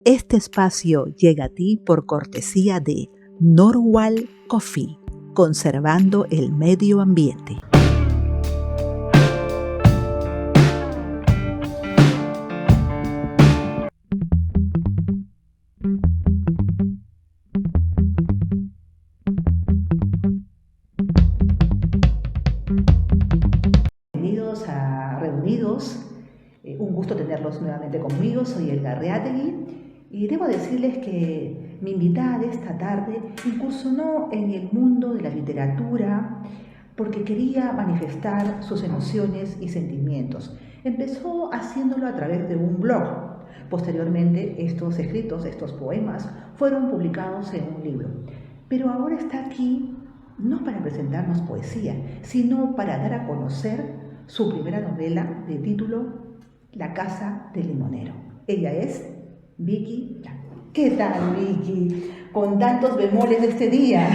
Este espacio llega a ti por cortesía de Norwal Coffee, conservando el medio ambiente. Bienvenidos a Reunidos. Un gusto tenerlos nuevamente conmigo. Soy Elga Reategui y debo decirles que mi invitada de esta tarde incursionó en el mundo de la literatura porque quería manifestar sus emociones y sentimientos. Empezó haciéndolo a través de un blog. Posteriormente, estos escritos, estos poemas, fueron publicados en un libro. Pero ahora está aquí no para presentarnos poesía, sino para dar a conocer su primera novela de título La Casa del Limonero. Ella es Vicky Blanco. ¿Qué tal, Vicky? Con tantos bemoles de este día.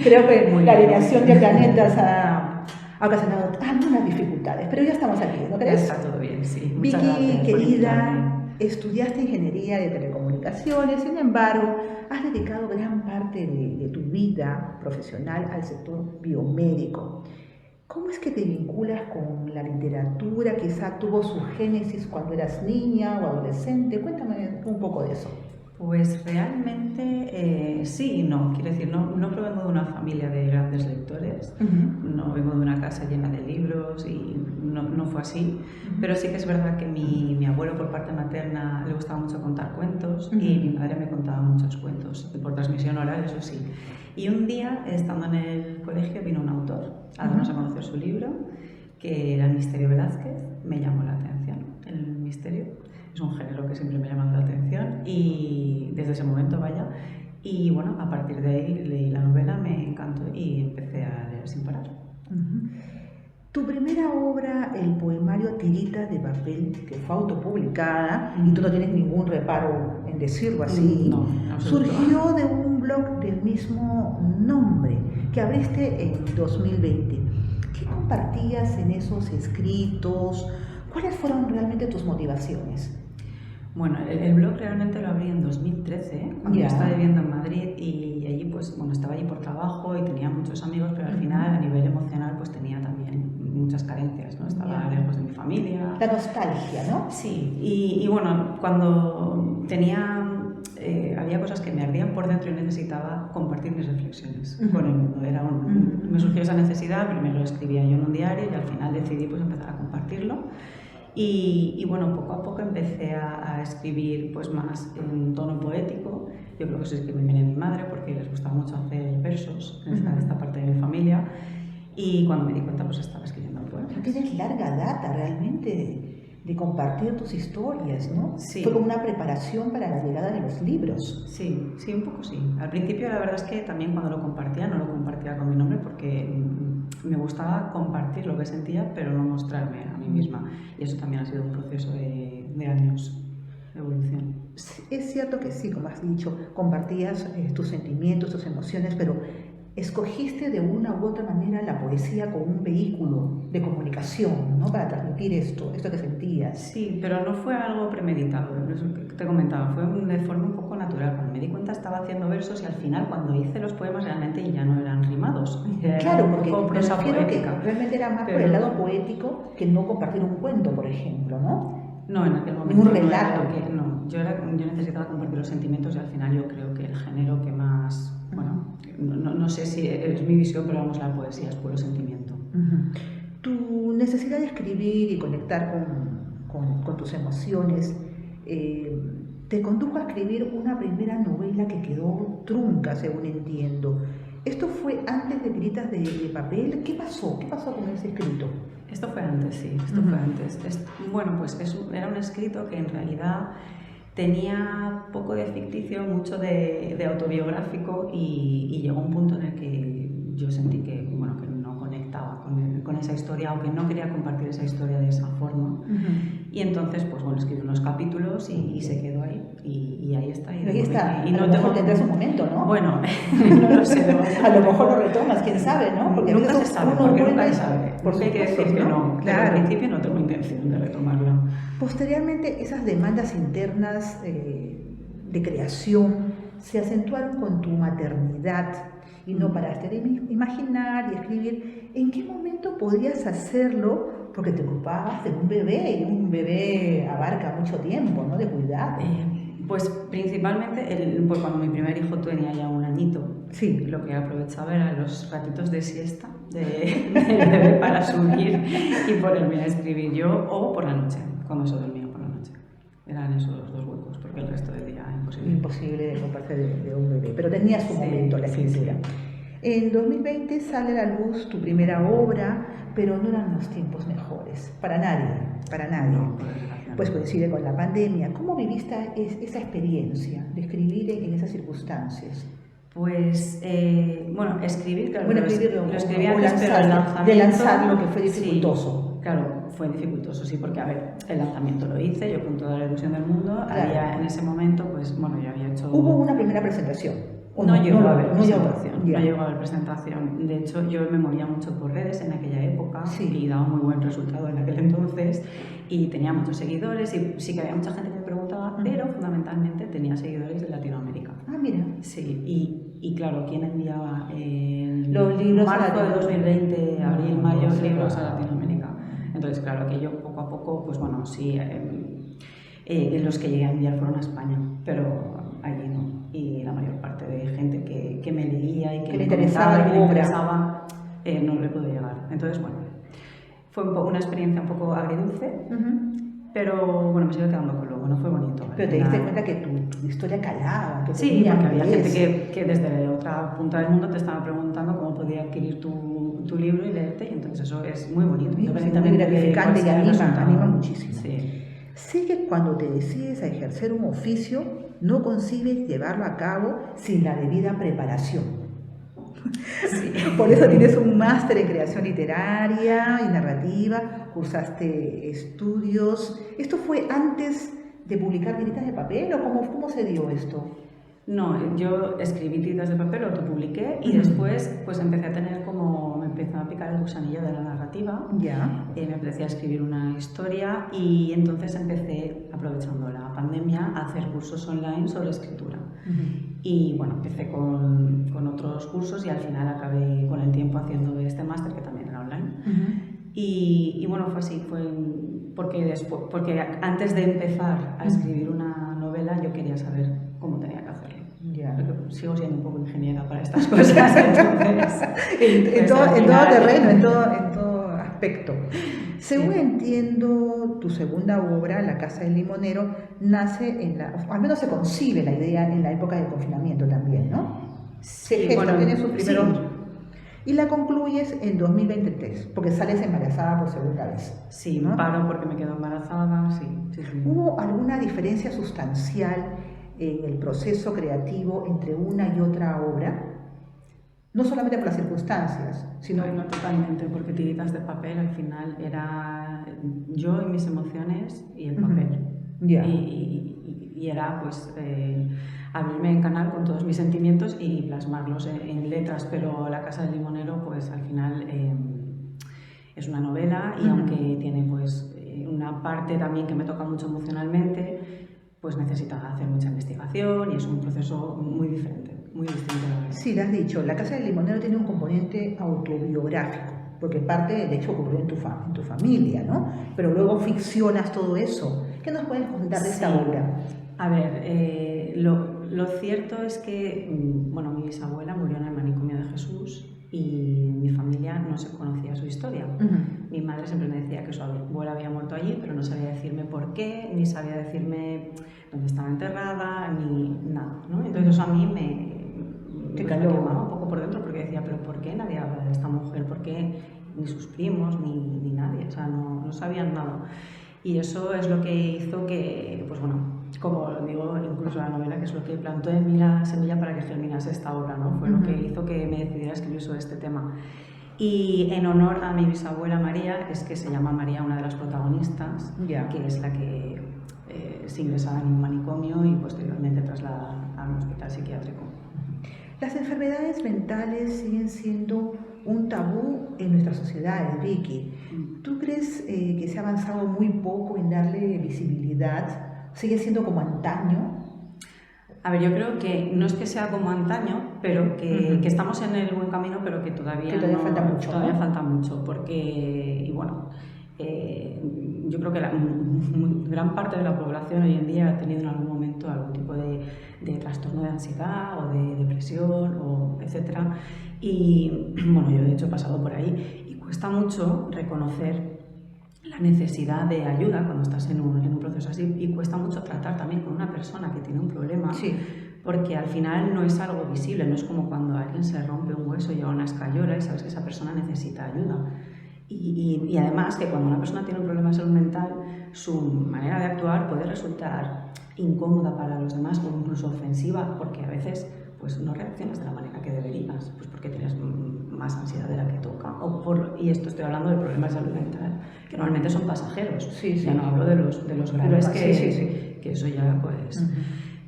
Creo que la alineación de planetas ha ocasionado algunas dificultades, pero ya estamos aquí, ¿no crees? Está todo bien, sí. Muchas Vicky, querida, estudiaste Ingeniería de Telecomunicaciones, sin embargo, has dedicado gran parte de tu vida profesional al sector biomédico. ¿Cómo es que te vinculas con la literatura? Quizá tuvo su génesis cuando eras niña o adolescente. Cuéntame un poco de eso. Pues realmente sí y no. Quiero decir, no provengo de una familia de grandes lectores, no vengo de una casa llena de libros y no fue así. Pero sí que es verdad que mi abuelo por parte materna le gustaba mucho contar cuentos y mi madre me contaba muchos cuentos, por transmisión oral, eso sí. Y un día, estando en el colegio, vino un autor a darnos a conocer su libro, que era El Misterio Velázquez. Me llamó la atención el misterio. Es un género que siempre me ha llamado la atención y desde ese momento, vaya. Y bueno, a partir de ahí leí la novela, me encantó y empecé a leer sin parar. Tu primera obra, el poemario Tirita de Papel, que fue autopublicada, y tú no tienes ningún reparo en decirlo así, surgió de un blog del mismo nombre que abriste en 2020. ¿Qué compartías en esos escritos? ¿Cuáles fueron realmente tus motivaciones? Bueno, el blog realmente lo abrí en 2013, cuando yo estaba viviendo en Madrid y allí pues, bueno, estaba allí por trabajo y tenía muchos amigos, pero al final a nivel emocional pues tenía también muchas carencias, ¿no? Estaba lejos de mi familia. La nostalgia, ¿no? Sí, y bueno, cuando había cosas que me ardían por dentro y necesitaba compartir mis reflexiones con el mundo. Me surgió esa necesidad, primero lo escribía yo en un diario y al final decidí pues empezar a compartirlo. Y bueno, poco a poco empecé a escribir pues más en tono poético. Yo creo que eso es que me viene de mi madre porque les gustaba mucho hacer versos en esta parte de mi familia. Y cuando me di cuenta pues estaba escribiendo poemas. Tienes larga data realmente de compartir tus historias, ¿no? Sí. Fue como una preparación para la llegada de los libros. Sí, un poco sí. Al principio la verdad es que también cuando lo compartía, no lo compartía con mi nombre porque me gustaba compartir lo que sentía, pero no mostrarme a mí misma. Y eso también ha sido un proceso de años de evolución. Es cierto que sí, como has dicho, compartías tus sentimientos, tus emociones, pero escogiste de una u otra manera la poesía como un vehículo de comunicación, ¿no? Para transmitir esto que sentías. Sí, pero no fue algo premeditado, eso que te comentaba, fue de forma un poco natural. Cuando me di cuenta estaba haciendo versos y al final cuando hice los poemas realmente ya no eran rimados. Claro, porque me refiero que realmente era más por el lado poético que no compartir un cuento, por ejemplo, ¿no? No, en aquel momento. Un relato. Yo necesitaba compartir los sentimientos y al final yo creo que el género que más, bueno, no sé si es mi visión, pero vamos, la poesía es puro sentimiento. Tu necesidad de escribir y conectar con tus emociones te condujo a escribir una primera novela que quedó trunca, según entiendo. ¿Esto fue antes de Tiritas de Papel? ¿Qué pasó? ¿Qué pasó con ese escrito? Esto fue antes, sí, fue antes. Bueno, pues era un escrito que en realidad tenía poco de ficticio, mucho de autobiográfico y llegó un punto en el que yo sentí que no conectaba con esa historia o que no quería compartir esa historia de esa forma. Y entonces, pues bueno, escribí unos capítulos y se quedó ahí. Y ahí está. Y ahí está. Y no tengo que tendrás un momento, ¿no? Bueno, no lo sé. A lo mejor lo retomas, quién sabe, ¿no? Porque nunca se sabe, porque nunca se sabe. Porque hay que decir que no. Claro. Al principio no tengo intención de retomarlo. Posteriormente, esas demandas internas de creación se acentuaron con tu maternidad y no paraste de imaginar y escribir, ¿en qué momento podrías hacerlo? Porque te ocupabas de un bebé y un bebé abarca mucho tiempo, ¿no? De cuidado. Pues principalmente pues cuando mi primer hijo tenía ya un añito, sí. Lo que aprovechaba eran los ratitos de siesta del bebé para subir y ponerme a escribir yo, o por la noche, cuando se dormía por la noche. Eran esos los dos huecos, porque el resto del día imposible. Imposible ocuparse de un bebé, pero tenía su momento la escritura. En 2020 sale a la luz tu primera obra, pero no eran los tiempos mejores, para nadie, para nadie. No, pues coincide con la pandemia. ¿Cómo viviste esa experiencia de escribir en esas circunstancias? Pues, bueno, escribir, claro, lo escribí antes, pero el lanzamiento... De lanzarlo, que fue dificultoso. Sí, claro, fue dificultoso, sí, porque, a ver, el lanzamiento lo hice, yo con toda la ilusión del mundo, claro. Había en ese momento, pues, bueno, yo había hecho... ¿Hubo una primera presentación? No llegó a haber presentación, no llegó a haber presentación. De hecho, yo me movía mucho por redes en aquella época y daba muy buen resultado en aquel entonces y tenía muchos seguidores y sí que había mucha gente que me preguntaba, pero fundamentalmente tenía seguidores de Latinoamérica. Ah, mira. Sí, y claro, ¿quién enviaba en los libros marzo de 2020, abril, mayo, libros a Latinoamérica? Entonces, claro, que yo poco a poco, pues bueno, sí, los que llegué a enviar fueron a España, pero allí no. Y la mayor parte de gente que me leía y que le interesaba tu obra no le pude llegar. Entonces, bueno, fue una experiencia un poco agridulce, pero bueno, me sigo quedando con lo bueno, fue bonito. Pero te diste cuenta que tu historia calaba, que sí, porque había gente que desde otra punta del mundo te estaba preguntando cómo podía adquirir tu libro y leerte, y entonces eso es muy bonito. Sí, muy gratificante y anima muchísimo. Sí. Sé que cuando te decides a ejercer un oficio, no concibes llevarlo a cabo sin la debida preparación. Sí. Por eso tienes un máster en creación literaria y narrativa, cursaste estudios. ¿Esto fue antes de publicar Tiritas de Papel o cómo se dio esto? No, yo escribí Tiritas de Papel, autopubliqué y después pues empecé a tener me empezó a picar el gusanillo de la narrativa. Me empecé a escribir una historia y entonces empecé, aprovechando la pandemia, a hacer cursos online sobre escritura. Y bueno, empecé con otros cursos y al final acabé con el tiempo haciendo este máster que también era online. Y bueno, fue así, porque antes de empezar a escribir una novela yo quería saber cómo tenía que hacerlo. Porque sigo siendo un poco ingeniera para estas cosas, entonces... en todo terreno, en todo aspecto. Según entiendo, tu segunda obra, La Casa del Limonero, nace al menos se concibe la idea en la época del confinamiento también, ¿no? Sí, tiene sus primeros... Sí. Y la concluyes en 2023, porque sales embarazada por segunda vez. Sí, ¿no? Paro porque me quedo embarazada, sí. ¿Hubo alguna diferencia sustancial en el proceso creativo entre una y otra obra? No solamente por las circunstancias, sino... No, totalmente, porque Tiritas de Papel al final era yo y mis emociones y el papel. Y era pues abrirme en canal con todos mis sentimientos y plasmarlos en letras, pero La Casa del Limonero pues al final es una novela y aunque tiene pues una parte también que me toca mucho emocionalmente, pues necesita hacer mucha investigación y es un proceso muy diferente, muy distinto. Sí, lo has dicho, La Casa del Limonero tiene un componente autobiográfico, porque parte, de hecho, ocurrió en tu familia, ¿no? Pero luego ficcionas todo eso. ¿Qué nos puedes contar de esta obra? A ver, lo cierto es que, bueno, mi bisabuela murió en el manicomio de Jesús y mi familia no se conocía su historia. Mi madre siempre me decía que su abuela había muerto allí, pero no sabía decirme por qué, ni sabía decirme dónde estaba enterrada, ni nada, ¿no? Entonces eso a mí me quemaba un poco por dentro, porque decía, pero ¿por qué nadie habla de esta mujer? ¿Por qué ni sus primos, ni nadie? O sea, no sabían nada. Y eso es lo que hizo que, pues bueno, como digo, incluso la novela, que es lo que plantó en mí la semilla para que germinase esta obra, ¿no? Fue lo que hizo que me decidiera escribir sobre este tema. Y en honor a mi bisabuela María, es que se llama María una de las protagonistas, que es la que se ingresaba en un manicomio y posteriormente trasladada a un hospital psiquiátrico. Las enfermedades mentales siguen siendo un tabú en nuestras sociedades, Vicky. ¿Tú crees que se ha avanzado muy poco en darle visibilidad? ¿Sigue siendo como antaño? A ver, yo creo que no es que sea como antaño, pero que estamos en el buen camino, pero que todavía, falta mucho. Todavía falta mucho, porque, y bueno, yo creo que gran parte de la población hoy en día ha tenido en algún momento algún tipo de trastorno de ansiedad o de depresión, etcétera. Y bueno, yo de hecho he pasado por ahí y cuesta mucho reconocer la necesidad de ayuda cuando estás en un proceso así, y cuesta mucho tratar también con una persona que tiene un problema, sí. Porque al final no es algo visible, no es como cuando a alguien se rompe un hueso y lleva una escayola y sabes que esa persona necesita ayuda. Y además que cuando una persona tiene un problema de salud mental, su manera de actuar puede resultar incómoda para los demás o incluso ofensiva, porque a veces pues no reaccionas de la manera que deberías, pues porque tienes más ansiedad de la que toca. Y esto estoy hablando de problemas de salud mental, que normalmente son pasajeros. Sí, sí. Ya no hablo de los graves, que eso ya pues...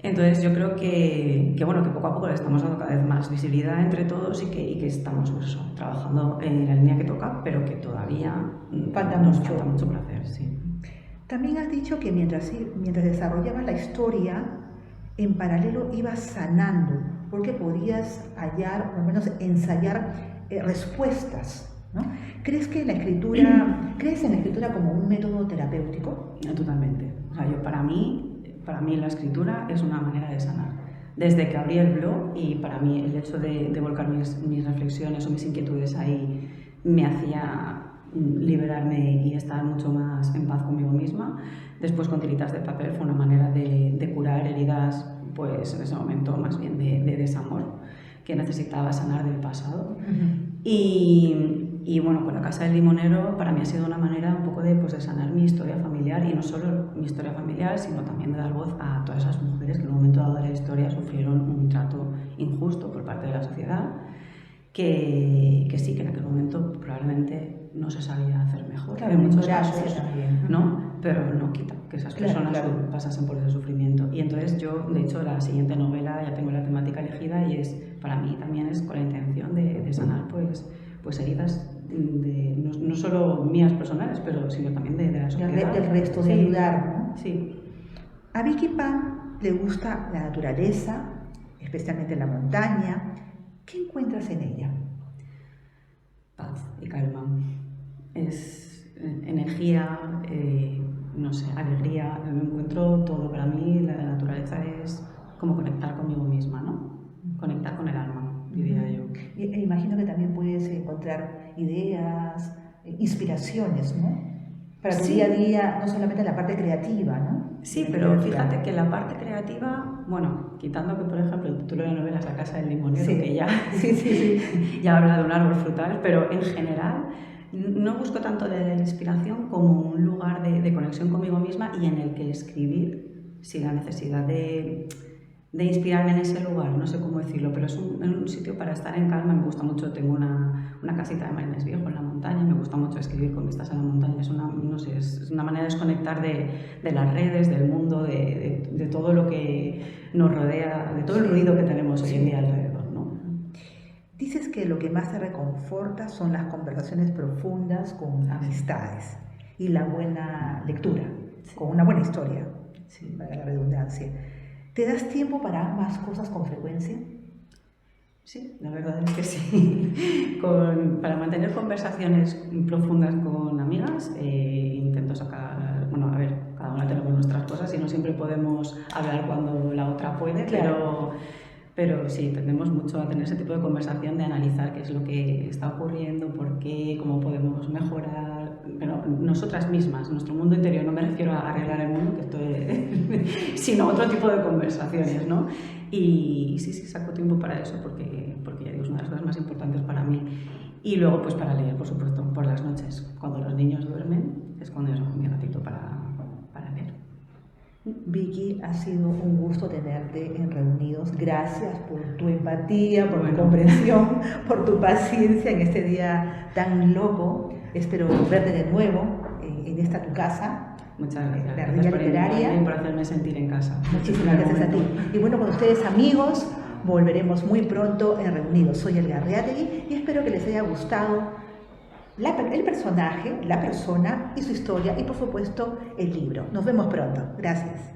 Entonces yo creo que bueno, que poco a poco le estamos dando cada vez más visibilidad entre todos y que estamos pues, trabajando en la línea que toca, pero que todavía falta mucho por hacer. Sí. También has dicho que mientras desarrollabas la historia, en paralelo ibas sanando, porque podías hallar, o al menos ensayar respuestas, ¿no? ¿Crees en la escritura como un método terapéutico? Totalmente. O sea, para mí la escritura es una manera de sanar. Desde que abrí el blog, y para mí el hecho de volcar mis reflexiones o mis inquietudes ahí me hacía liberarme y estar mucho más en paz conmigo misma. Después con tiritas de papel fue una manera de curar heridas, pues en ese momento más bien de desamor, que necesitaba sanar del pasado. Y bueno, con la Casa del Limonero para mí ha sido una manera un poco de sanar mi historia familiar, y no solo mi historia familiar, sino también de dar voz a todas esas mujeres que en un momento dado de la historia sufrieron un trato injusto por parte de la sociedad, que sí, que en aquel momento probablemente no se sabía hacer mejor. Claro, en muchos casos, también, ¿no? Pero no quita que esas personas pasasen por ese sufrimiento. Y entonces yo, de hecho, la siguiente novela ya tengo la temática elegida, y para mí también es con la intención de sanar pues heridas no solo mías personales, pero sino también de la sociedad. Del resto, de ayudar, ¿no? Sí. A Vicky Pan le gusta la naturaleza, especialmente la montaña. ¿Qué encuentras en ella? Paz y calma. Es energía, no sé, alegría. Me encuentro todo. Para mí la naturaleza es como conectar conmigo misma, ¿no? Conectar con el alma, diría yo. E imagino que también puedes encontrar ideas, inspiraciones, ¿no? Para tu día a día, no solamente la parte creativa, ¿no? Sí, pero fíjate que la parte creativa, bueno, quitando que, por ejemplo, el título de la novela es La Casa del Limonero, que ya, ya habla de un árbol frutal, pero en general no busco tanto la inspiración como un lugar de conexión conmigo misma, y en el que escribir sin la necesidad de inspirarme en ese lugar, no sé cómo decirlo, pero es un sitio para estar en calma. Me gusta mucho, tengo una casita de Marines Viejo en la montaña, me gusta mucho escribir con vistas a la montaña, es una manera de desconectar de las redes, del mundo, de todo lo que nos rodea, de todo el ruido que tenemos hoy en día alrededor, ¿no? Dices que lo que más te reconforta son las conversaciones profundas con amistades y la buena lectura, con una buena historia, para la redundancia. ¿Te das tiempo para ambas cosas con frecuencia? Sí, la verdad es que sí. Para mantener conversaciones profundas con amigas, intento sacar... Bueno, a ver, cada una tenemos nuestras cosas y no siempre podemos hablar cuando la otra puede, pero sí, tendemos mucho a tener ese tipo de conversación, de analizar qué es lo que está ocurriendo, por qué, cómo podemos mejorar, pero nosotras mismas, nuestro mundo interior. No me refiero a arreglar el mundo, que esto es, sino otro tipo de conversaciones, ¿no? Y sí, saco tiempo para eso, porque ya digo, es una de las cosas más importantes para mí. Y luego, pues para leer, por supuesto, por las noches. Cuando los niños duermen, es cuando yo saco mi ratito para leer. Vicky, ha sido un gusto tenerte en Reunidos. Gracias por tu empatía, por tu comprensión, por tu paciencia en este día tan loco. Espero verte de nuevo en esta tu casa. Muchas gracias. La Ardilla Literaria. Y por hacerme sentir en casa. Muchísimas gracias a ti. Y bueno, con ustedes, amigos, volveremos muy pronto en Reunidos. Soy Elga Arriategui y espero que les haya gustado el personaje, la persona y su historia, y por supuesto el libro. Nos vemos pronto. Gracias.